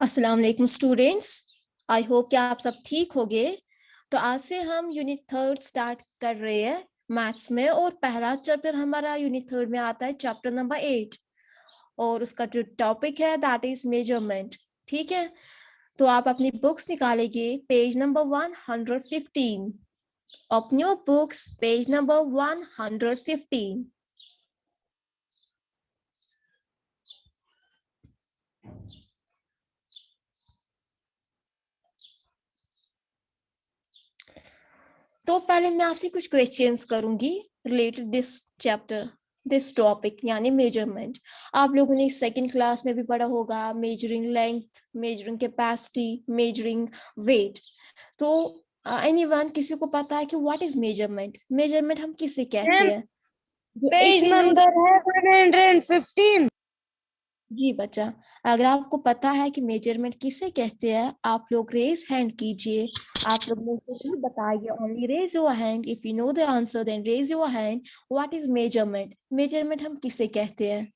अस्सलाम वालेकुम students. I hope कि आप सब ठीक होंगे। तो आज से हम यूनिट थर्ड स्टार्ट कर रहे हैं मैथ्स में, और पहला चैप्टर हमारा यूनिट थर्ड में आता है चैप्टर नंबर 8, और उसका जो टॉपिक है दैट इज मेजरमेंट। ठीक है, तो आप अपनी बुक्स निकालेंगे, page number 115। Open your books, page number 115। तो पहले मैं आपसे कुछ क्वेश्चंस करूंगी related this chapter, this topic यानी मेजरमेंट। आप लोगों ने सेकंड क्लास में भी पढ़ा होगा measuring length, measuring capacity, measuring weight. तो एनीवन किसी को पता है कि व्हाट इज मेजरमेंट? मेजरमेंट हम किसे कहते मैम, हैं? जो एक पेज चीज नंबर है 115। जी बच्चा, अगर आपको पता है कि मेजरमेंट किसे कहते हैं, आप लोग रेज हैंड कीजिए। आप लोग मुझे नहीं बताइए, only raise your hand if you know the answer, then raise your hand. What is measurement? Measurement हम किसे कहते हैं?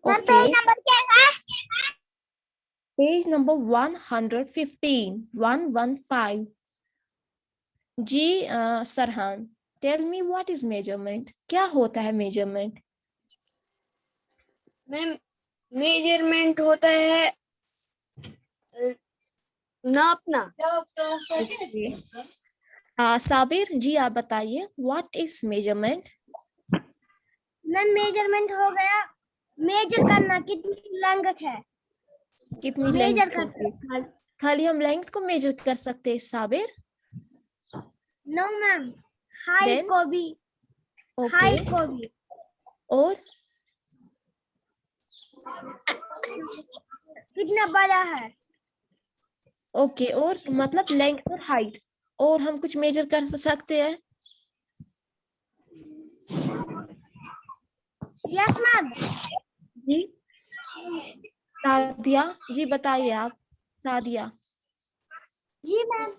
ओके, पेज नंबर क्या है? Page number 115, 115। जी Sarhan, tell me what is measurement? क्या होता है मेजरमेंट? मैम, मेजरमेंट होता है नापना। ओके, साबिर जी आप बताइए what is measurement? Ma'am measurement हो गया मेजर करना कितनी लेंथ है। कितनी मेजर लेंथ होती है? करना। खाली हम लेंथ को मेजर कर सकते हैं Sabir? No ma'am, height then को भी। ओके, हाइट को भी और कितना बड़ा है। ओके, और मतलब लेंथ और हाइट, और हम कुछ मेजर कर सकते हैं? Yes ma'am. जी सादिया जी बताइए आप। सादिया जी मैम,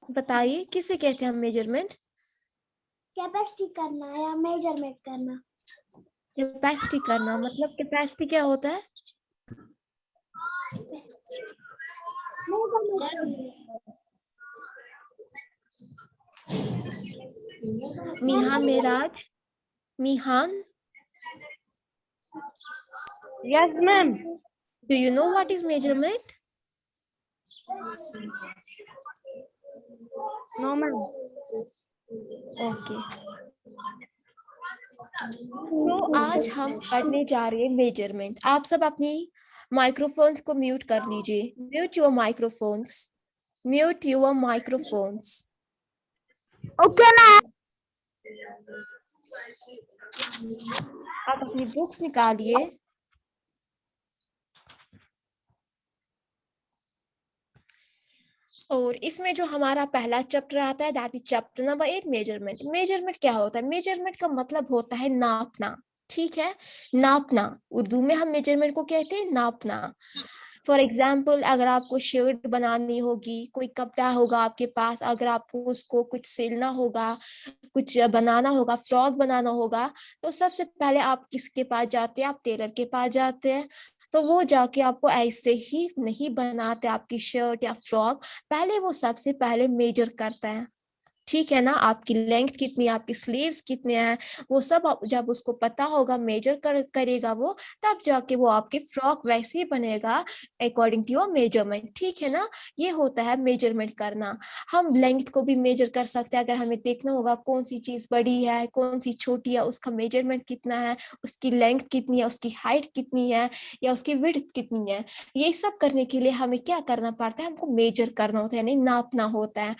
बताइए किसे कहते हैं हम मेजरमेंट? कैपेसिटी करना या मेजरमेंट करना। कैपेसिटी करना, मतलब कैपेसिटी क्या होता है? मेजरमेंट करना। Mihan Meraj, Mihan, yes ma'am. Do you know what is measurement? No ma'am. Okay, तो आज हम पढ़ने जा रहे हैं मेजरमेंट। आप सब अपनी माइक्रोफोन्स को म्यूट कर लीजिए। Mute your microphones, mute your microphones. Okay ma'am. आप अपनी बुक्स निकालिए, और इसमें जो हमारा पहला चैप्टर आता है that is chapter number 8, measurement. Measurement क्या होता है? मेजरमेंट का मतलब होता है नापना। ठीक है, नापना। उर्दू में हम मेजरमेंट को कहते हैं नापना। फॉर एग्जाम्पल, अगर आपको शर्ट बनानी होगी, कोई कपड़ा होगा आपके पास, अगर आपको उसको कुछ सिलना होगा, कुछ बनाना होगा, फ्रॉक बनाना होगा, तो सबसे पहले आप किसके पास जाते हैं? आप टेलर के पास जाते हैं। तो वो जाके आपको ऐसे ही नहीं बनाते आपकी शर्ट या फ्रॉक, पहले वो सबसे पहले मेजर करता है। ठीक है ना, आपकी लेंथ कितनी है, आपकी स्लीव्स कितने हैं, वो सब जब उसको पता होगा, मेजर करेगा वो, तब जाके वो आपके फ्रॉक वैसे ही बनेगा अकॉर्डिंग टू योर मेजरमेंट। ठीक है ना, ये होता है मेजरमेंट करना। हम लेंथ को भी मेजर कर सकते हैं। अगर हमें देखना होगा कौन सी चीज बड़ी है, कौन सी छोटी है, उसका मेजरमेंट कितना है, उसकी लेंथ कितनी है, उसकी हाइट कितनी है, या उसकी विड्थ कितनी है, ये सब करने के लिए हमें क्या करना पड़ता है? हमको मेजर करना होता है, यानी नापना होता है।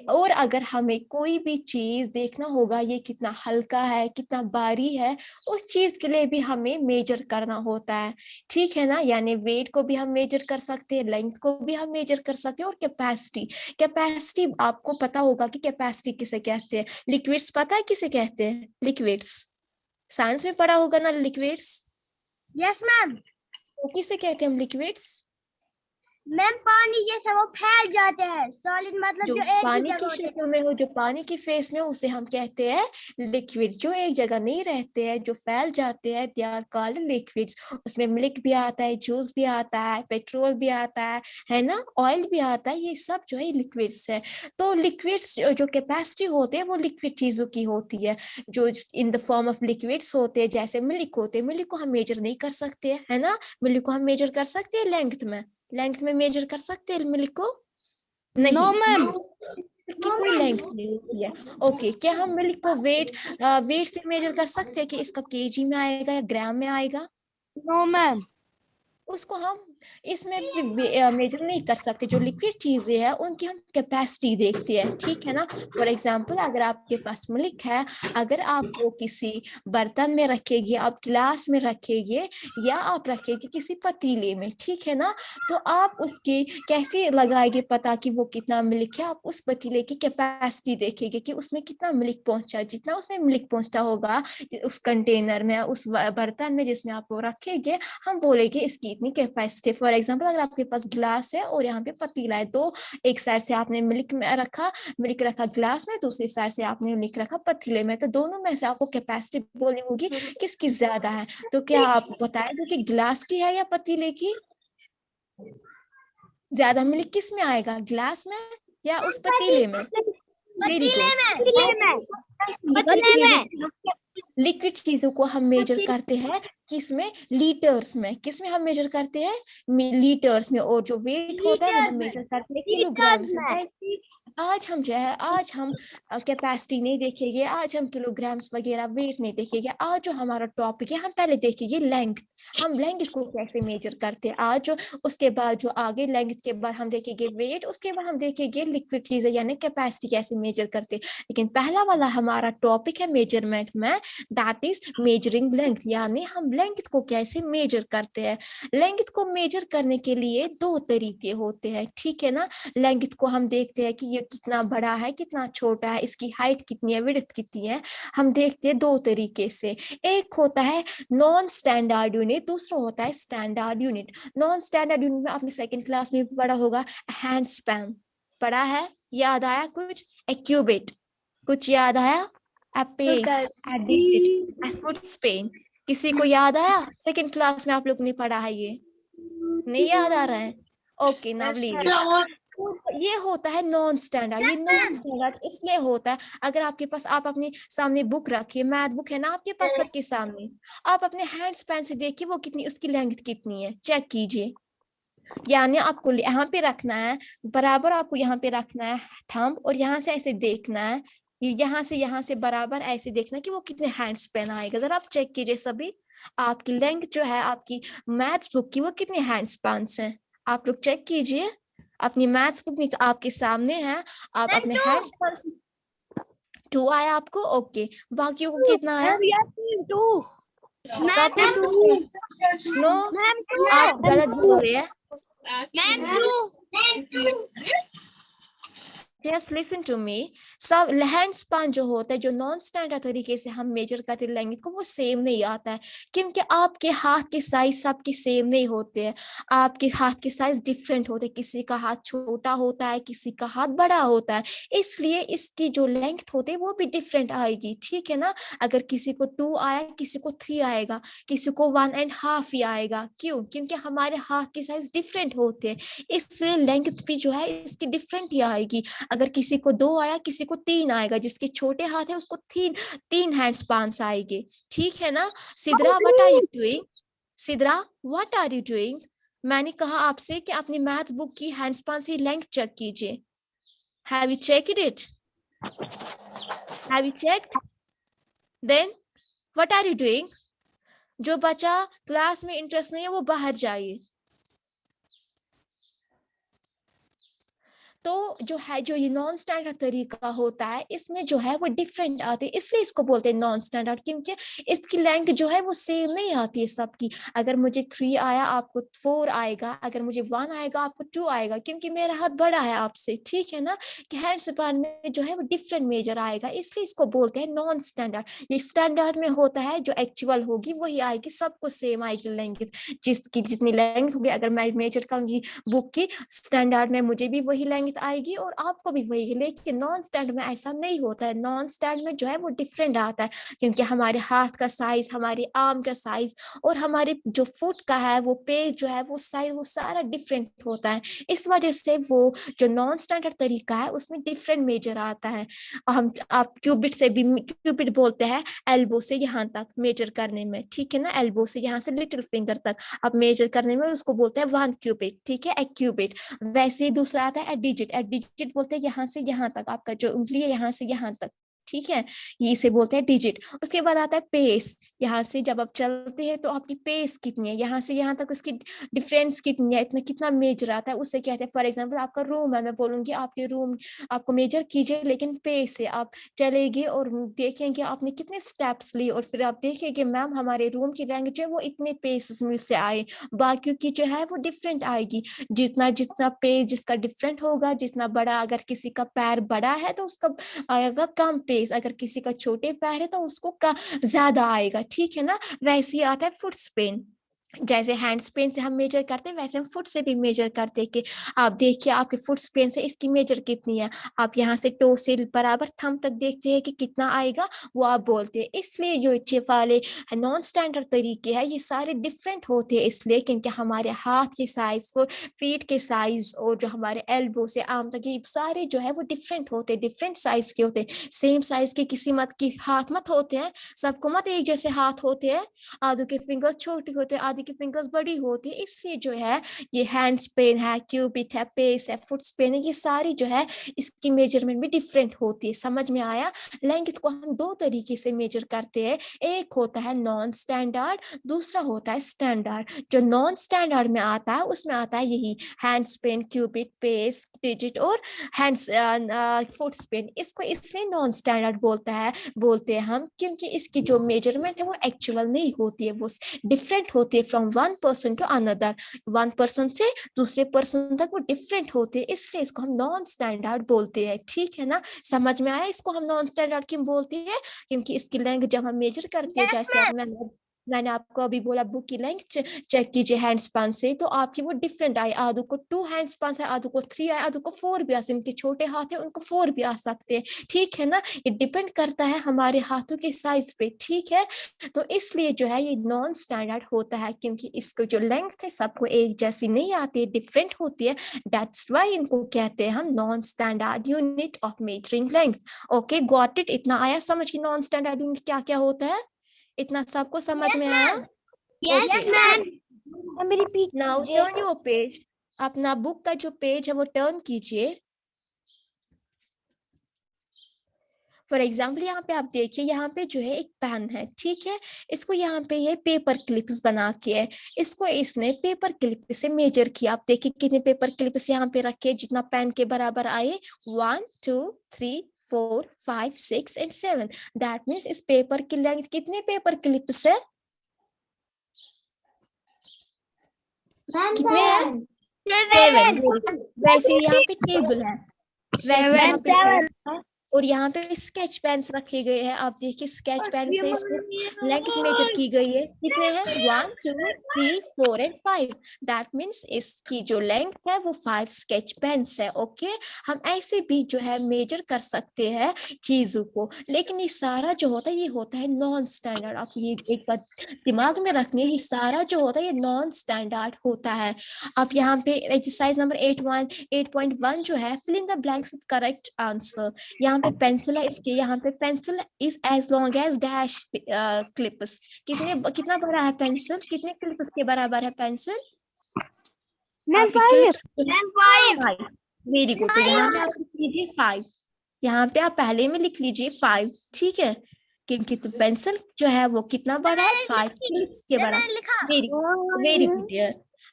और अगर हमें कोई भी चीज देखना होगा ये कितना हल्का है, कितना भारी है, उस चीज के लिए भी हमें मेजर करना होता है। ठीक है ना, यानी वेट को भी हम मेजर कर सकते हैं, लेंथ को भी हम मेजर कर सकते हैं, और कैपेसिटी। कैपेसिटी आपको पता होगा कि कैपेसिटी किसे कहते हैं। लिक्विड्स पता है किसे कहते हैं? लिक्विड्स साइंस में पढ़ा होगा ना, लिक्विड्स। Yes ma'am. तो किसे कहते हैं हम लिक्विड्स? मैम पानी जैसे वो फैल जाते हैं, सॉलिड मतलब जो जो एक ही पानी जगह की होते हैं। शक्ल में हो, जो पानी के फेस में हो, उसे हम कहते हैं लिक्विड्स। जो एक जगह नहीं रहते हैं, जो फैल जाते हैं, दे आर कॉल्ड लिक्विड्स। उसमें मिल्क भी आता है, जूस भी आता है, पेट्रोल भी आता है ना, ऑयल भी आता है, ये सब जो है लिक्विड्स है। तो लिक्विड्स जो कैपेसिटी होते हैं वो लिक्विड चीजों की होती है, जो in the form of liquids होते हैं। जैसे मिल्क होते हैं, मिल्क को हम मेजर नहीं कर सकते है ना, मिल्क को हम मेजर कर सकते हैं लेंथ में मेजर कर सकते हैं मिल्क को? नहीं। No ma'am. की कोई लेंथ नहीं होती है। ओके, क्या हम मिल्क को वेट से मेजर कर सकते हैं कि इसका केजी में आएगा या ग्राम में आएगा? No ma'am. उसको हम इसमें मेजर नहीं कर सकते। जो लिक्विड चीजें हैं उनकी हम कैपेसिटी देखते हैं, ठीक है ना। फॉर एग्जांपल, अगर आपके पास मिल्क है, अगर आप वो किसी बर्तन में रखेंगे, आप गिलास में रखेंगे या आप रखेंगे किसी पतीले में, ठीक है ना, तो आप उसकी कैसे लगाएंगे पता कि वो कितना मिल्क है? आप उस पतीले की कैपेसिटी देखेंगे कि उसमें कितना मिल्क पहुंचा। जितना उसमें मिल्क पहुंचता होगा उस कंटेनर में, उस बर्तन में जिसमें आप वो रखेंगे, हम बोलेंगे इसकी इतनी कैपेसिटी। फॉर एग्जांपल, अगर आपके पास ग्लास है और यहाँ पे पतीला है, तो एक साइड से आपने मिल्क रखा ग्लास में, दूसरी साइड से आपने मिल्क रखा पतीले में, तो दोनों में से आपको कैपेसिटी बोलनी होगी किसकी ज्यादा है। तो क्या आप बताएंगे कि ग्लास की है या पतीले की? ज्यादा मिल्क किस में आएगा, ग्लास में या उस पतीले में? वेरी पतीले गुड। में। लिक्विड चीजों को हम मेजर करते हैं किसमें? लीटर्स में। किसमें हम मेजर करते हैं? लीटर्स में। और जो वेट होता है वो हम मेजर करते हैं किलोग्राम्स में। वैसे आज हम कैपेसिटी नहीं देखेंगे, आज हम किलोग्राम्स वगैरह वेट नहीं देखेंगे। आज जो हमारा टॉपिक है, हम पहले देखेंगे लेंथ। हम लेंथ को कैसे मेजर करते हैं आज उसके बाद जो आगे लेंथ के बाद हम देखेंगे वेट, उसके बाद हम देखेंगे लिक्विड चीजें यानी कैपेसिटी कैसे मेजर करते हैं। लेकिन पहला वाला हमारा टॉपिक है मेजरमेंट में, दैट इज मेजरिंग लेंथ, यानी हम लेंथ को कैसे मेजर करते हैं। लेंथ को मेजर करने के लिए दो तरीके होते हैं, ठीक है ना। लेंथ को हम देखते हैं कि ये कितना बड़ा है, कितना छोटा है, इसकी हाइट कितनी है, विड्थ कितनी है। हम देखते हैं दो तरीके से। एक होता है नॉन स्टैंडर्ड यूनिट, दूसरा होता है standard unit. Non standard unit में आपने सेकंड क्लास में पढ़ा होगा, हैंड स्पैन पढ़ा है, याद आया कुछ? ए क्यूबिट कुछ याद आया? a pace, a digit, a foot span, किसी को याद आया? सेकंड क्लास में आप लोग ने पढ़ा है, ये नहीं याद आ रहा है? Okay, now leave it. ये होता है नॉन स्टैंडर्ड। ये नॉन स्टैंडर्ड इसलिए होता है, अगर आपके पास, आप अपने सामने बुक रखिए, मैथ बुक है ना आपके पास सबके सामने, आप अपने हैंड स्पैन से देखिए वो कितनी, उसकी लेंथ कितनी है, चेक कीजिए। यानी आपको यहाँ पे रखना है बराबर, आपको यहाँ पे रखना है थंब, और यहाँ से ऐसे देखना है, यहाँ से बराबर ऐसे देखना कि वो कितने हैंड स्पैन आएगा। जरा आप चेक कीजिए सभी, आपकी लेंथ जो है आपकी मैथ्स बुक की, वो कितने हैंड स्पैन है, आप लोग चेक कीजिए। अपनी मैथ्स बुक आपके सामने है, आप अपने हैंड स्पैन 2 आया आपको, ओके। बाकियों को कितना आया? नो, आप गलत बोल रहे हैं। Just listen to me. सब हैंड स्पैन जो होता है, जो नॉन स्टैंडर्ड तरीके से हम मेजर करते लेंगे को, वो सेम नहीं आता है, क्योंकि आपके हाथ के साइज सबके सेम नहीं होते हैं। आपके हाथ के साइज डिफरेंट होते हैं, किसी का हाथ छोटा होता है, किसी का हाथ बड़ा होता है, इसलिए इसकी जो लेंथ होती है वो भी डिफरेंट आएगी, ठीक है ना। अगर किसी को 2 आया, किसी को 3 आएगा, किसी को 1.5 ही आएगा। क्यों? क्योंकि हमारे हाथ के साइज डिफरेंट होते हैं, इसलिए लेंथ भी जो है इसकी डिफरेंट ही आएगी। अगर किसी को 2 आया, किसी को 3 आएगा, जिसके छोटे हाथ है उसको 3 हैंड स्पैन्स आएंगे, ठीक है ना। Sidra, what are you doing? Sidra, what are you doing? मैंने कहा आपसे कि अपनी मैथ बुक की हैंड स्पैन से लेंथ चेक कीजिए। Have you checked it? Have you checked? Then what are you doing? जो बच्चा क्लास में इंटरेस्ट नहीं है वो बाहर जाइए। तो जो है जो ये नॉन स्टैंडर्ड तरीका होता है इसमें जो है वो डिफरेंट आते हैं, इसलिए इसको बोलते हैं नॉन स्टैंडर्ड, क्योंकि इसकी लेंथ जो है वो सेम नहीं आती है सबकी। अगर मुझे 3 आया आपको 4 आएगा, अगर मुझे 1 आएगा आपको 2 आएगा, क्योंकि मेरा हाथ बड़ा है आपसे, ठीक है ना, कि हैंड स्पैन में जो है वो डिफरेंट मेजर आएगा, इसलिए इसको बोलते हैं नॉन स्टैंडर्ड। ये स्टैंडर्ड में होता है जो एक्चुअल होगी वही आएगी, सबको सेम आएगी लेंथ, जिसकी जितनी लेंथ होगी, अगर मैं मेजर करूंगी बुक की स्टैंडर्ड में मुझे भी वही लेंथ आएगी और आपको भी वही, लेकिन नॉन स्टैंडर्ड में ऐसा नहीं होता है। नॉन स्टैंडर्ड में जो है वो डिफरेंट आता है, क्योंकि हमारे हाथ का साइज, हमारे आर्म का साइज और हमारे जो फुट का है वो पेज जो है वो साइज, वो सारा डिफरेंट होता है। इस वजह से वो जो नॉन स्टैंडर्ड तरीका है उसमें डिफरेंट मेजर आता है। हम आप क्यूबिट से भी, क्यूबिट बोलते हैं एल्बो से यहाँ तक मेजर करने में, ठीक है ना, एल्बो से यहाँ से लिटिल फिंगर तक आप मेजर करने में उसको बोलते हैं 1 क्यूबिट, ठीक है, एक क्यूबिट। वैसे ही दूसरा आता है एडिजिट, एडिजिट बोलते हैं यहाँ से यहाँ तक, आपका जो उंगली है यहाँ से यहाँ तक, ठीक है, ये इसे बोलते हैं डिजिट। उसके बाद आता है पेस, यहाँ से जब आप चलते हैं तो आपकी पेस कितनी है, यहाँ से यहाँ तक उसकी डिफरेंस कितनी है, इतना कितना मेजर आता है, उससे कहते हैं। फॉर एग्जांपल आपका रूम है, मैं बोलूंगी आपके रूम आपको मेजर कीजिए, लेकिन पेस से आप चलेंगे और देखेंगे आपने कितने स्टेप्स लिए, और फिर आप देखेंगे मैम हमारे रूम की लैंग्वेज है वो इतने पेस में से आए, बाकी की जो है वो डिफरेंट आएगी। जितना जितना पेज जिसका डिफरेंट होगा, जितना बड़ा, अगर किसी का पैर बड़ा है तो उसका आएगा कम पेज, अगर किसी का छोटे पैर है तो उसको ज्यादा आएगा, ठीक है ना। वैसे ही आता है फुट स्पेन, जैसे हैंड स्पेन से हम मेजर करते हैं वैसे हम फुट से भी मेजर करते हैं, कि आप देखिए आपके फुट स्पेन से इसकी मेजर कितनी है, आप यहाँ से टो से बराबर थंब तक देखते हैं कि कितना आएगा, वो आप बोलते हैं। इसलिए जो अच्छे वाले नॉन स्टैंडर्ड तरीके हैं ये सारे डिफरेंट होते हैं, इसलिए क्योंकि हमारे हाथ के साइज, फीट के साइज और जो हमारे एल्बो से आर्म तक ये सारे जो है वो डिफरेंट होते हैं, डिफरेंट साइज के होते हैं। सेम साइज के किसी मत की हाथ मत होते हैं, सबको मत एक जैसे हाथ होते हैं, आधों के फिंगर्स छोटी होते हैं, आधे की फिंगर्स बड़ी होती है, इसलिए जो है ये हैंड स्पेन है, क्यूबिट है, पेस है, फुट स्पेन है, ये सारी जो है इसकी मेजरमेंट भी डिफरेंट होती है। समझ में आया। लेंथ को हम 2 तरीके से मेजर करते हैं, एक होता है नॉन स्टैंडर्ड, दूसरा होता है स्टैंडर्ड। जो नॉन स्टैंडर्ड में आता है उसमें आता है यही hand span, cubit, pace, digit और हैंड्स फुट स्पेन। इसको इसलिए नॉन स्टैंडर्ड बोलते हैं हम, क्योंकि इसकी जो मेजरमेंट है वो एक्चुअल नहीं होती है, वो डिफरेंट होती है from one person to another, one person से दूसरे पर्सन तक वो डिफरेंट होते हैं, इसलिए इसको हम नॉन स्टैंडर्ड बोलते हैं, ठीक है ना। समझ में आया इसको हम नॉन स्टैंडर्ड क्यों बोलते हैं, क्योंकि इसकी लेंथ जब हम मेजर करते हैं, जैसे अब मैंने आपको अभी बोला बुक की लेंथ चेक कीजिए हैंड स्पैन से, तो आपकी वो डिफरेंट आई, आधो को 2 हैंड स्पैन है, आधो को 3 आए, आधो को 4 भी आ सकते, इनके छोटे हाथ है उनको 4 भी आ सकते हैं, ठीक है ना। ये डिपेंड करता है हमारे हाथों के साइज पे, ठीक है। तो इसलिए जो है ये नॉन स्टैंडर्ड होता है, क्योंकि इसको जो लेंथ है सबको एक जैसी नहीं आती है, डिफरेंट होती है, दैट्स व्हाई इनको कहते हैं हम non standard unit of measuring length. Okay got it, इतना आया समझ कि नॉन स्टैंडर्ड यूनिट क्या क्या होता है, इतना सबको समझ में आया। Yes ma'am. मेरी पीठ नाउ टर्न योर पेज, अपना बुक का जो पेज है वो टर्न कीजिए। फॉर एग्जाम्पल यहाँ पे आप देखिए, यहाँ पे जो है एक पेन है, ठीक है, इसको यहाँ पे ये पेपर क्लिप्स बना के है, इसको इसने पेपर क्लिप से मेजर किया। आप देखिए कितने पेपर क्लिप्स यहाँ पे रखे जितना पेन के बराबर आए, 1 2 3 4 5 6 एंड 7। दैट मीन्स इस पेपर की लेंथ कितने पेपर क्लिप्स है, कितने हैं, 7। वैसे यहाँ पे टेबल है, वैसे यहाँ पे और यहाँ पे स्केच पेन्स रखे गए हैं। आप देखिए स्केच पेन से इसको लेंथ मेजर की गई है, कितने हैं 1 2 3 4 एंड 5। दैट मीन्स इसकी जो लेंथ है वो 5 स्केच पेन्स है। ओके हम ऐसे भी जो है मेजर कर सकते हैं चीजों को, लेकिन ये सारा जो होता है ये होता है नॉन स्टैंडर्ड। आप ये एक बात दिमाग में रखनी है, ये सारा जो होता है ये नॉन स्टैंडर्ड होता है। आप यहाँ पे एक्सरसाइज नंबर 8.1 जो है, fill in the blanks with correct answer. यहाँ पे पेंसिल है, इसके यहाँ पे pencil is as long as dash clips. कितना बड़ा है पेंसिल, कितने क्लिप्स के बराबर है पेंसिल, वेरी गुड। तो यहाँ पे आप लिख लीजिए 5, यहाँ पे आप पहले में लिख लीजिए 5, ठीक है, क्योंकि तो पेंसिल जो है वो कितना बड़ा है 5 क्लिप्स के बराबर। Very good.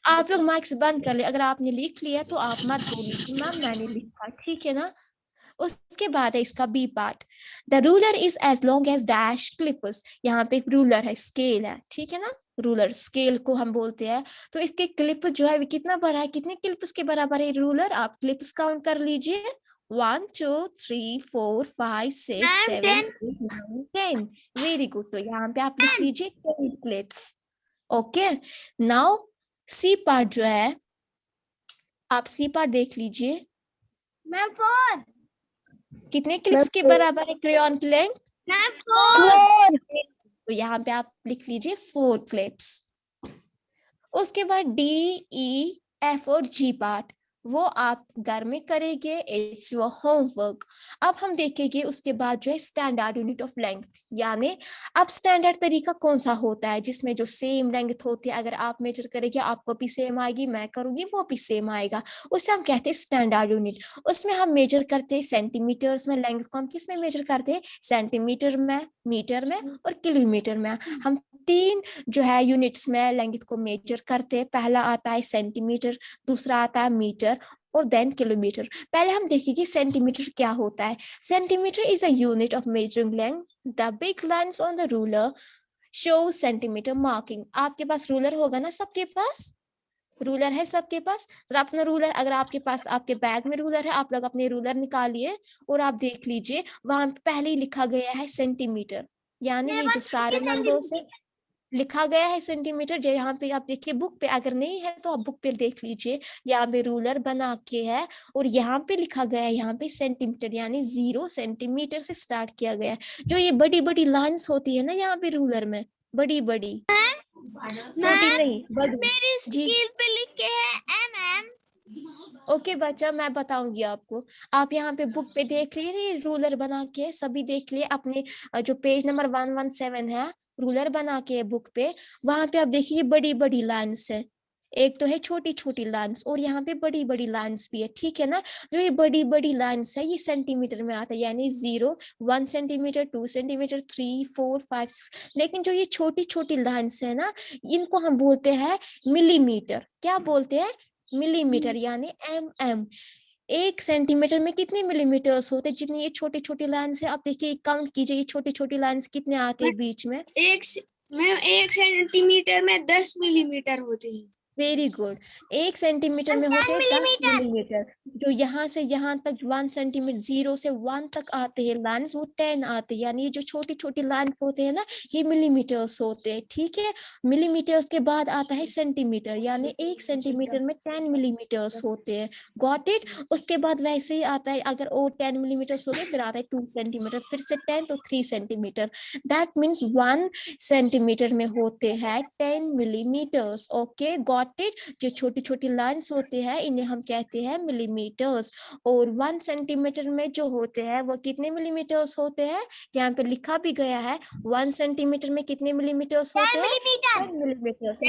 आप लोग माइक्स बंद कर ले, अगर आपने लिख लिया तो आप मत बोलिए कि मैम मैंने लिखा, ठीक है ना। उसके बाद है इसका B part, the ruler is as long as dash clips. यहाँ पे एक रूलर है, स्केल है, ठीक है ना, रूलर स्केल को हम बोलते हैं। तो इसके क्लिप जो है कितना बड़ा है, कितने क्लिप्स के बराबर है रूलर, आप क्लिप्स काउंट कर लीजिए, 1 2 3 4 5 6 7 8 9 10। वेरी गुड, तो यहाँ पे आप लिख लीजिए 10 clips. Okay, now C part जो है, आप सी पार्ट देख लीजिए, मैम 4। कितने क्लिप्स के बराबर है क्रेयॉन की लेंथ, मैम 4। तो यहाँ पे आप लिख लीजिए 4 क्लिप्स। उसके बाद डी ई एफ और जी पार्ट वो आप घर में करेंगे, इट्स योर होमवर्क। अब हम देखेंगे उसके बाद जो है स्टैंडर्ड यूनिट ऑफ लेंथ, यानी अब स्टैंडर्ड तरीका कौन सा होता है जिसमें जो सेम लेंथ होती है, अगर आप मेजर करेंगे आपको भी सेम आएगी, मैं करूंगी वो भी सेम आएगा, उसे हम कहते हैं स्टैंडर्ड यूनिट। उसमें हम मेजर करते हैं सेंटीमीटर्स में, लेंथ को हम किस में मेजर करते हैं, सेंटीमीटर में, मीटर में और किलोमीटर में। हम 3 जो है यूनिट्स में लेंथ को मेजर करते हैं, पहला आता है सेंटीमीटर, दूसरा आता है मीटर और देन किलोमीटर। पहले हम देखेंगे सेंटीमीटर क्या होता है। Centimetre is a unit of measuring length, the big lines on the ruler show centimetre marking. आपके पास रूलर होगा ना, सबके पास रूलर है सबके पास, जरा अपना रूलर, अगर आपके पास आपके बैग में रूलर है, आप लोग अपने रूलर निकालिए और आप देख लीजिए वहां पहले ही लिखा गया है सेंटीमीटर, यानी ये जो सारे नंबर्स है लिखा गया है सेंटीमीटर। जो यहाँ पे आप देखिए बुक पे, अगर नहीं है तो आप बुक पे देख लीजिए, यहाँ पे रूलर बना के है और यहाँ पे लिखा गया है यहाँ पे सेंटीमीटर, यानी 0 सेंटीमीटर से स्टार्ट किया गया है। जो ये बड़ी बड़ी लाइन्स होती है ना यहाँ पे रूलर में, बड़ी बड़ी, छोटी नहीं बड़ी मेरी जी। स्केल पे लिखे है mm। ओके बच्चा, मैं बताऊंगी आपको, आप यहाँ पे बुक पे देख लिए रूलर बना के, सभी देख लिए अपने जो पेज नंबर 117 है, रूलर बना के बुक पे, वहां पे आप देखिए बड़ी बड़ी लाइन्स है, एक तो है छोटी छोटी लाइन्स और यहाँ पे बड़ी बड़ी लाइन्स भी है, ठीक है ना। जो ये बड़ी बड़ी लाइन्स है ये सेंटीमीटर में आता है, यानी 0 1 सेंटीमीटर 2 सेंटीमीटर 3 4 5 6। लेकिन जो ये छोटी छोटी लाइन्स है ना, इनको हम बोलते हैं मिलीमीटर। क्या बोलते हैं, मिलीमीटर, यानी mm। 1 सेंटीमीटर में कितने मिलीमीटर्स होते हैं, जितनी ये छोटी छोटी लाइन्स है, आप देखिए काउंट कीजिए ये छोटी छोटी लाइन्स कितने आते हैं बीच में। मैम 1 सेंटीमीटर में 10 मिलीमीटर होती है। वेरी गुड, 1 सेंटीमीटर में होते हैं 10 मिलीमीटर। जो यहाँ से यहाँ तक 1 सेंटीमीटर 0 से 1 तक आते हैं लाइन्स, वो 10 आते हैं, यानी ये जो छोटी छोटी लाइन होते हैं ना ये मिलीमीटर्स होते हैं, ठीक है। मिलीमीटर्स के बाद आता है सेंटीमीटर, यानी 1 सेंटीमीटर में 10 मिलीमीटर्स होते हैं, गॉट इट। उसके बाद वैसे ही आता है, अगर वो 10 मिलीमीटर्स हो गए फिर आता है 2 सेंटीमीटर, फिर से 10 तो 3 सेंटीमीटर, दैट मीन्स 1 सेंटीमीटर में होते हैं 10 मिलीमीटर्स। Okay got it. जो छोटी छोटी लाइन्स होते हैं इन्हें हम कहते हैं मिलीमीटर्स। और 1 सेंटीमीटर में जो होते हैं वो कितने मिलीमीटर्स होते हैं, यहाँ पे लिखा भी गया है 1 सेंटीमीटर में कितने मिलीमीटर्स होते हैं, 10 मिलीमीटर्स।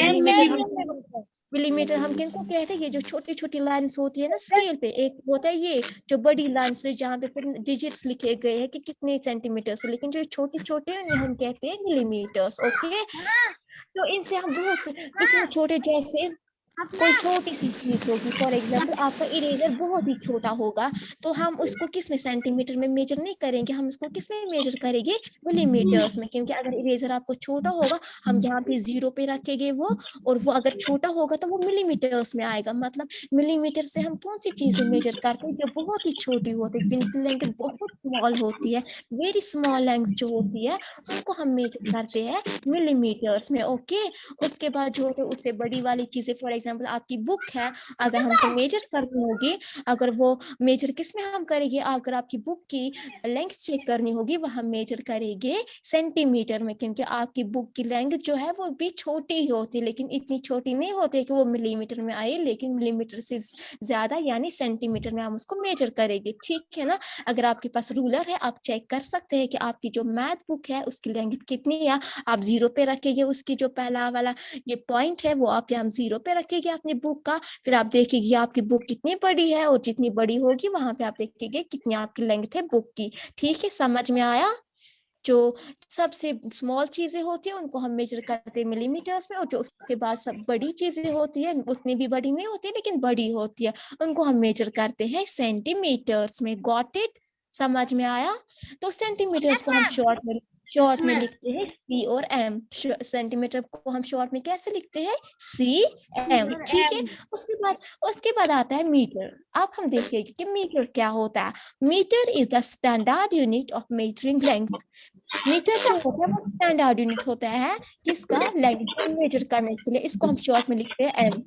मिलीमीटर हम किनको कहते हैं, ये जो छोटी छोटी लाइन्स होती है ना स्केल पे, एक होता है ये जो बड़ी लाइन्स है जहाँ पे फिर डिजिट्स लिखे गए हैं कि कितने सेंटीमीटर से, लेकिन जो छोटे छोटे हैं हम कहते हैं मिलीमीटर्स। ओके, तो इनसे हम बहुत से इतने छोटे, जैसे कोई छोटी सी चीज होगी, फॉर एग्जाम्पल आपका इरेजर बहुत ही छोटा होगा, तो हम उसको किस में, सेंटीमीटर में मेजर नहीं करेंगे, हम उसको किस में मेजर करेंगे, मिलीमीटर्स में, क्योंकि अगर इरेजर आपको छोटा होगा हम यहाँ पे 0 पे रखेंगे वो, और वो अगर छोटा होगा तो वो मिलीमीटर्स में आएगा। मतलब मिलीमीटर से हम कौन सी चीजें मेजर करते हैं, जो बहुत ही छोटी होती है, जिनकी लेंथ बहुत स्मॉल होती है, वेरी स्मॉल लेंथ जो होती है उनको हम मेजर करते हैं मिलीमीटर्स में। ओके, उसके बाद जो होते उससे बड़ी वाली चीजें, फॉर एग्जाम्पल आपकी बुक है, अगर हमको मेजर करनी होगी, अगर वो मेजर किस में हम करेंगे, अगर आपकी बुक की लेंथ चेक करनी होगी वह हम मेजर करेंगे सेंटीमीटर में, क्योंकि आपकी बुक की लेंथ जो है वो भी छोटी ही होती है, लेकिन इतनी छोटी नहीं होती कि वो मिलीमीटर में आए, लेकिन मिलीमीटर से ज्यादा यानी सेंटीमीटर में हम उसको मेजर करेंगे, ठीक है ना। अगर आपके पास रूलर है आप चेक कर सकते हैं कि आपकी जो मैथ बुक है उसकी लेंथ कितनी है, आप 0 पे रखेंगे, उसकी जो पहला वाला ये पॉइंट है वो आप यहाँ 0 पे रखेंगे अपनी बुक का, फिर आप देखेंगे आपकी बुक कितनी बड़ी है, और जितनी बड़ी होगी वहां पे आप देखेंगे कितनी आपकी लेंथ है बुक की। ठीक है, समझ में आया। जो सबसे स्मॉल चीजें होती है उनको हम मेजर करते हैं मिलीमीटर्स में, और जो उसके बाद सब बड़ी चीजें होती है उतनी भी बड़ी नहीं होती लेकिन बड़ी होती है उनको हम मेजर करते हैं सेंटीमीटर्स में। Got it? समझ में आया? तो सेंटीमीटर्स को हम शॉर्ट में लिखते हैं सी और एम। सेंटीमीटर को हम शॉर्ट में कैसे लिखते हैं? C M. ठीक है। उसके बाद आता है मीटर। अब हम देखिए कि मीटर क्या होता है। Metre is the standard unit of measuring length. Metre जो होता है वो स्टैंडर्ड यूनिट होता है किसका? लेंथ को मेजर करने के लिए। इसको हम शॉर्ट में लिखते हैं एम।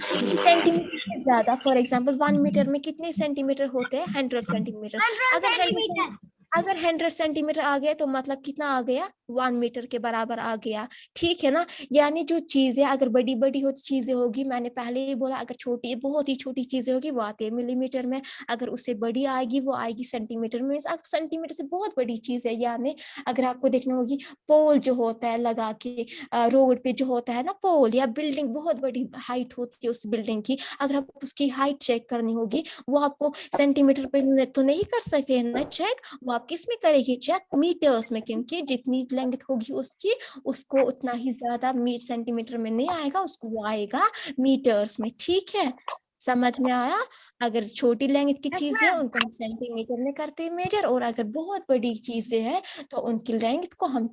सेंटीमीटर से ज्यादा, फॉर एग्जांपल 1 मीटर में कितने सेंटीमीटर होते हैं? 100 सेंटीमीटर। 100 सेंटीमीटर। अगर 100 सेंटीमीटर आ गया तो मतलब कितना आ गया? 1 मीटर के बराबर आ गया। ठीक है ना? यानी जो चीजें अगर बड़ी बड़ी हो चीजें होगी, मैंने पहले ही बोला, अगर छोटी बहुत ही छोटी चीजें होगी वो आती है मिलीमीटर में, अगर उससे बड़ी आएगी वो आएगी सेंटीमीटर में। अब सेंटीमीटर से बहुत बड़ी चीज है। यानी अगर आपको देखना होगी पोल जो होता है लगा के रोड पे जो होता है ना पोल, या बिल्डिंग बहुत बड़ी हाइट होती है उस बिल्डिंग की, अगर आपको उसकी हाइट चेक करनी होगी वो आपको सेंटीमीटर पे तो नहीं कर सकते हैं ना चेक, वो आप किस में करेगी चेक? मीटर्स में, क्योंकि जितनी लेंथ होगी उसकी उसको उतना ही ज्यादा सेंटीमीटर में नहीं आएगा, उसको वो आएगा मीटर्स में। ठीक है, समझ में आया? अगर छोटी लेंथ की चीजें है उनको हम सेंटीमीटर में करते हैं मेजर, और अगर बहुत बड़ी चीजें हैं तो उनकी लेंथ को हम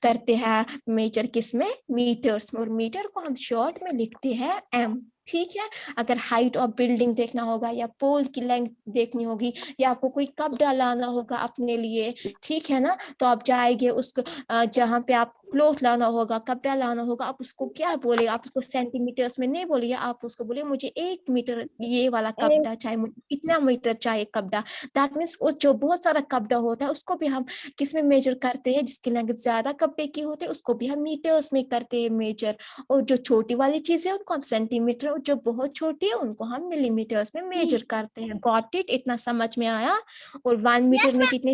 करते हैं मेजर किस में? मीटर्स में। और मीटर को हम शॉर्ट में लिखते हैं एम। ठीक है। अगर हाइट ऑफ बिल्डिंग देखना होगा या पोल की लेंथ देखनी होगी या आपको कोई कपड़ा लाना होगा अपने लिए, ठीक है ना, तो आप जाएंगे उसको जहाँ पे आप क्लोथ लाना होगा, कपड़ा लाना होगा, आप उसको क्या बोले? आप उसको सेंटीमीटर्स में नहीं बोलिए, आप उसको बोले मुझे 1 मीटर ये वाला कपड़ा चाहिए, मुझे इतना मीटर चाहिए कपड़ा। दैट मीन्स जो बहुत सारा कपड़ा होता है उसको भी हम किस में मेजर करते हैं? जिसकी लेंथ ज्यादा कपड़े की होती है उसको भी हम मीटर्स में करते हैं मेजर। और जो छोटी वाली चीजें उनको हम सेंटीमीटर, और जो बहुत छोटी है उनको हम मिलीमीटर्स में मेजर करते हैं। Got it? इतना समझ में आया? और 1 मीटर में कितने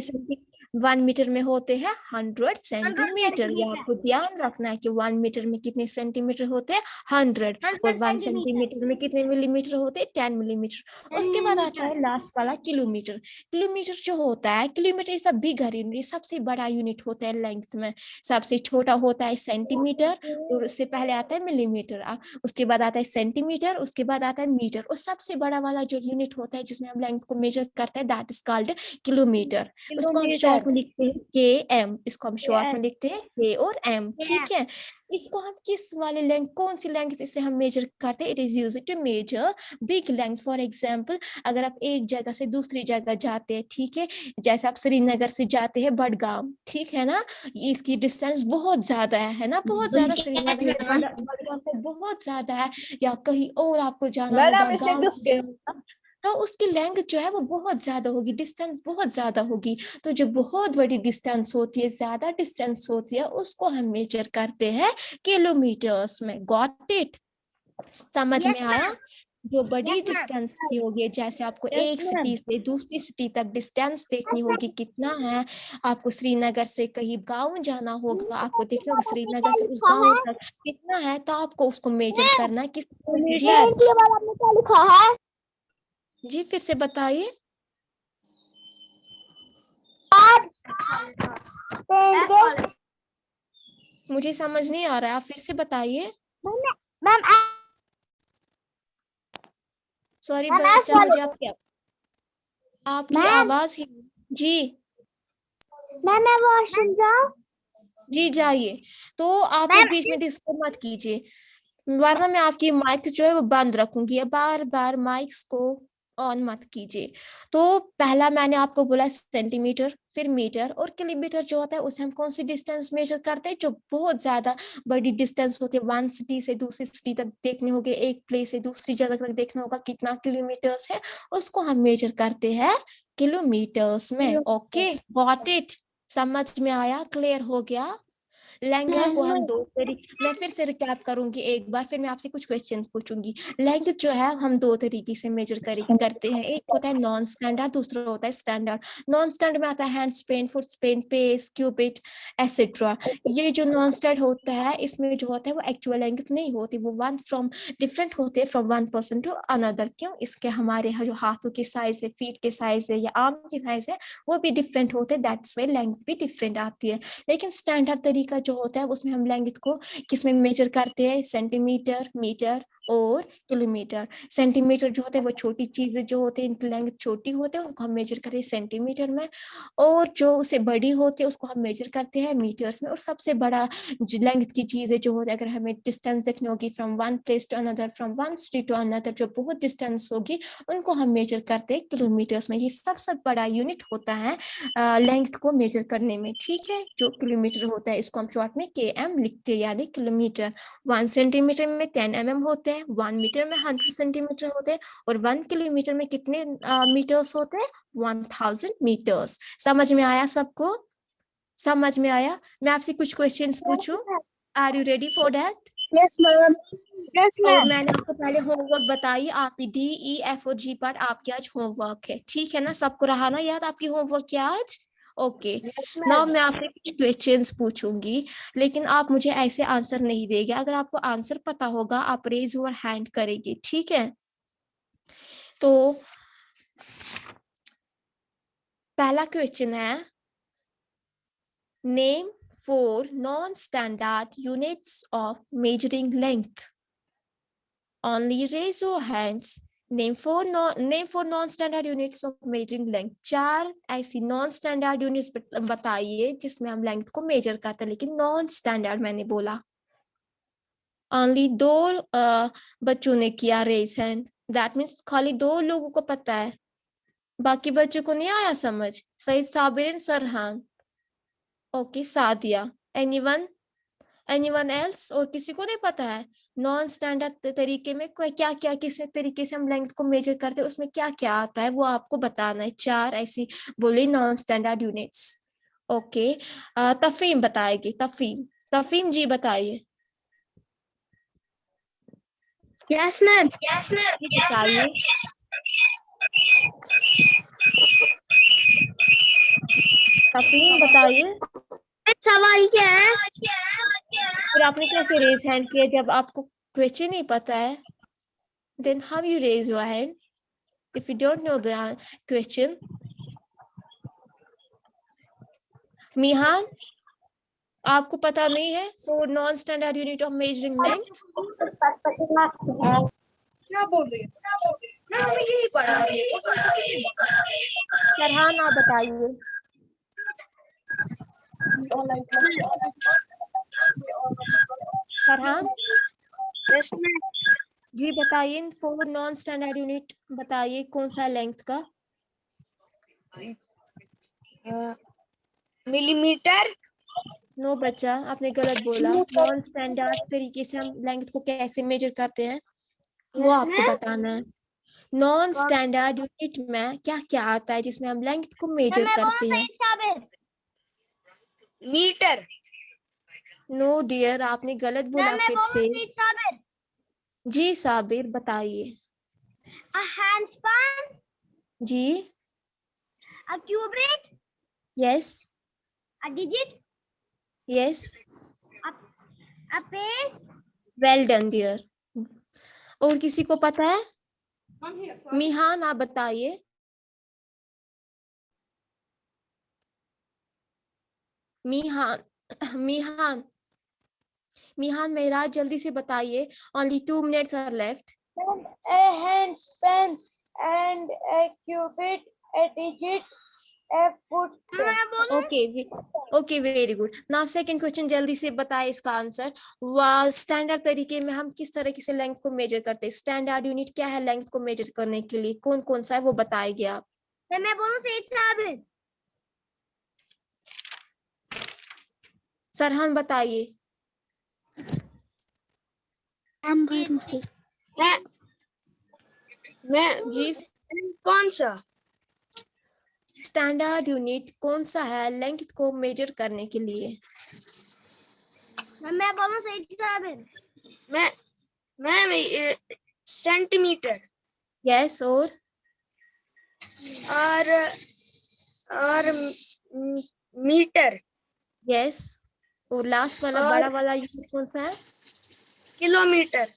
1 मीटर में होते हैं 100 सेंटीमीटर। ये आपको ध्यान रखना है कि 1 मीटर में कितने सेंटीमीटर होते हैं 100, और 1 सेंटीमीटर में कितने मिलीमीटर होते हैं 10 मिलीमीटर। उसके बाद आता है लास्ट वाला किलोमीटर। किलोमीटर जो होता है, kilometre is a bigger unit, सबसे बड़ा यूनिट होता है लेंथ में। सबसे छोटा होता है सेंटीमीटर, और उससे पहले आता है मिलीमीटर, उसके बाद आता है सेंटीमीटर, उसके बाद आता है मीटर, और सबसे बड़ा वाला जो यूनिट होता है जिसमें हम लेंथ को मेजर करते हैं दैट इज कॉल्ड किलोमीटर। उसको हम शॉर्ट में लिखते हैं के एम। इसको हम शॉर्ट में लिखते हैं के और एम। ठीक है। इसको हम किस वाले लेंथ, कौन सी लेंथ इसे हम मेजर करते हैं? It is used to measure big length. For example अगर आप एक जगह से दूसरी जगह जाते हैं, ठीक है, जैसे आप श्रीनगर से जाते हैं बडगाम, ठीक है ना, इसकी डिस्टेंस बहुत ज्यादा है ना, बहुत ज्यादा। श्रीनगर से बडगाम को बहुत ज्यादा है, या कहीं और आपको जाना होगा गाँव, तो उसकी लेंथ जो है वो बहुत ज्यादा होगी, डिस्टेंस बहुत ज्यादा होगी। तो जो बहुत बड़ी डिस्टेंस होती है, ज्यादा डिस्टेंस होती है, उसको हम मेजर करते हैं किलोमीटर्स में। Got it? समझ में आया? जो बड़ी डिस्टेंस की होगी, जैसे आपको एक सिटी से दूसरी सिटी तक डिस्टेंस देखनी होगी कितना है, आपको श्रीनगर से कहीं गांव जाना होगा, आपको देखना होगा श्रीनगर से उस गांव तक कितना है, तो आपको उसको मेजर करना है। जी फिर से बताइए, मुझे समझ नहीं आ रहा है, आप फिर से बताइए। सॉरी बच्चा, मुझे आपकी आवाज ही। जी मैं वॉशरूम जाऊं? जी जाइए। तो आप बीच में डिस्टर्ब मत कीजिए, वरना मैं आपकी माइक जो है वो बंद रखूंगी। बार बार माइक्स को ऑन मत कीजिए। तो पहला मैंने आपको बोला सेंटीमीटर, फिर मीटर, और किलोमीटर जो होता है उसे हम कौन सी डिस्टेंस मेजर करते हैं? जो बहुत ज्यादा बड़ी डिस्टेंस होती है, वन सिटी से दूसरी सिटी तक देखने होगे, एक प्लेस से दूसरी जगह तक देखना होगा कितना किलोमीटर्स है, उसको हम मेजर करते हैं किलोमीटर्स में। Okay, got it? समझ में आया? क्लियर हो गया? लेंथ को हम दो तरीके, मैं फिर से रिकैप करूंगी एक बार, फिर मैं आपसे कुछ क्वेश्चन पूछूंगी। लेंथ जो है हम दो तरीके से मेजर करते हैं, एक होता है नॉन स्टैंडर्ड, दूसरा होता है स्टैंडर्ड। नॉन स्टैंडर्ड में आता है hand span, foot span, pace, cubit etcetera. ये जो नॉन स्टैंडर्ड होता है इसमें जो होता है वो एक्चुअल लेंथ नहीं होती, वो वन फ्रॉम डिफरेंट होते हैं from one person to another. क्यों? इसके हमारे जो हाथों के साइज है, फीट के साइज है या आर्म के साइज है वो भी डिफरेंट होते हैं, दैट्स वाई लेंथ भी डिफरेंट आती है। लेकिन स्टैंडर्ड तरीका जो होता है उसमें हम लेंथ को किस में मेजर करते हैं? सेंटीमीटर, मीटर और किलोमीटर। सेंटीमीटर जो होते हैं वो छोटी चीजें जो होते हैं, इनकी लेंथ छोटी होते हैं, उनको हम मेजर करते हैं सेंटीमीटर में, और जो उससे बड़ी होती है उसको हम मेजर करते हैं मीटर्स में। और सबसे बड़ा लेंथ की चीजें जो होती है, अगर हमें डिस्टेंस देखनी होगी from one place to another, from one street to another, जो बहुत डिस्टेंस होगी उनको हम मेजर करते हैं किलोमीटर्स में। ये सबसे बड़ा यूनिट होता है लेंथ को मेजर करने में, ठीक है, जो किलोमीटर होता है, इसको हम शॉर्ट में KM लिखते हैं, यानी किलोमीटर। 1 सेंटीमीटर में 10 mm होते हैं, 1 मीटर में 100 सेंटीमीटर होते हैं, और 1 किलोमीटर में कितने मीटर्स होते हैं? 1000 मीटर्स। समझ में आया सबको? समझ में आया? मैं आपसे कुछ क्वेश्चंस पूछूं? Are you ready for that? Yes ma'am. Yes और मैम। मैंने आपको पहले होमवर्क बताई, आप DE, F और G पार्ट आपके आज होमवर्क है, ठीक है ना? सबको रहा ना याद आपकी होमवर्क क्या आज? ओके। नाउ मैं आपसे कुछ क्वेश्चंस पूछूंगी, लेकिन आप मुझे ऐसे आंसर नहीं देंगे। अगर आपको आंसर पता होगा आप रेज योर हैंड करेंगे, ठीक है? तो पहला क्वेश्चन है, name 4 non standard units of measuring length. Only raise your hands. Name four non-standard units of measuring length. 4 ऐसी नॉन स्टैंडर्ड यूनिट्स बताइए जिसमें हम लेंथ को मेजर करते हैं, लेकिन नॉन स्टैंडर्ड मैंने बोला। Only 2 बच्चों ने किया रेज हैंड, दैट मीन्स खाली 2 लोगों को पता है, बाकी बच्चों को नहीं आया समझ। Saeed, Sabir and Sarhan. Okay, Sadia. Anyone else? और किसी को नहीं पता है नॉन स्टैंडर्ड तरीके में क्या क्या, किस तरीके से हम लेंथ को मेजर करते हैं, उसमें क्या क्या आता है वो आपको बताना है। 4 ऐसी बोली नॉन स्टैंडर्ड यूनिट्स। ओके, तफीम बताएगी। तफीम जी बताइए। Yes ma'am. बताइए। तफीम बताइए। सवाल क्या है? फिर आपने कैसे रेज हैंड किया जब आपको क्वेश्चन नहीं पता है? then how you raise your hand if you don't know the question? मिहान, आपको पता नहीं है 4 non standard unit of measuring length? क्या बोल रही है? यही पढ़ा रही है। फरहान आप बताइए। Farhan yes ma'am. जी बताइए, 4 नॉन स्टैंडर्ड यूनिट बताइए कौन सा लेंथ का? मिलीमीटर। नो बच्चा, आपने गलत बोला। नॉन स्टैंडर्ड तरीके से हम लेंथ को कैसे मेजर करते हैं वो आपको बताना है। नॉन स्टैंडर्ड यूनिट में क्या क्या आता है जिसमें हम लेंथ को मेजर करते हैं? मीटर। नो डियर, आपने गलत बोला फिर से। जी साबिर बताइए। A handspan, जी a cubit, yes a digit, yes, a pace. Well done dear. और किसी को पता है? मिहान आप बताइए। मिहान मिहान मिहान मेहराज जल्दी से बताइए, only 2 minutes are left. A handspan and a cubit, a digit, a foot. Okay very good. Now second question, जल्दी से बताए इसका आंसर। स्टैंडर्ड तरीके में हम किस तरीके से लेंथ को मेजर करते हैं? स्टैंडर्ड यूनिट क्या है लेंथ को मेजर करने के लिए? कौन कौन सा है वो बताएंगे आप? मैं बोलूं सईद साहब? सरहान बताइए। मैं जी, कौन सा? स्टैंडर्ड यूनिट कौन सा है लेंथ को मेजर करने के लिए? मैं बोलूं सही जवाब? Ma'am centimetre. यस, और मीटर। यस, और लास्ट वाला और- बड़ा वाला यूनिट कौन सा है? किलोमीटर।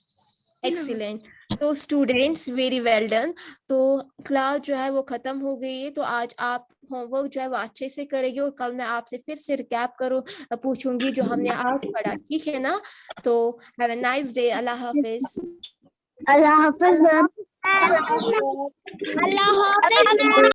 एक्सीलेंट। तो स्टूडेंट्स वेरी वेल डन। तो क्लास जो है वो खत्म हो गई है, तो आज आप होमवर्क जो है वो अच्छे से करेंगे और कल मैं आपसे फिर से रिकैप पूछूंगी जो हमने आज पढ़ा, ठीक है ना? तो have a nice day. Allah Hafiz. Allah Hafiz ma'am. Allah Hafiz ma'am.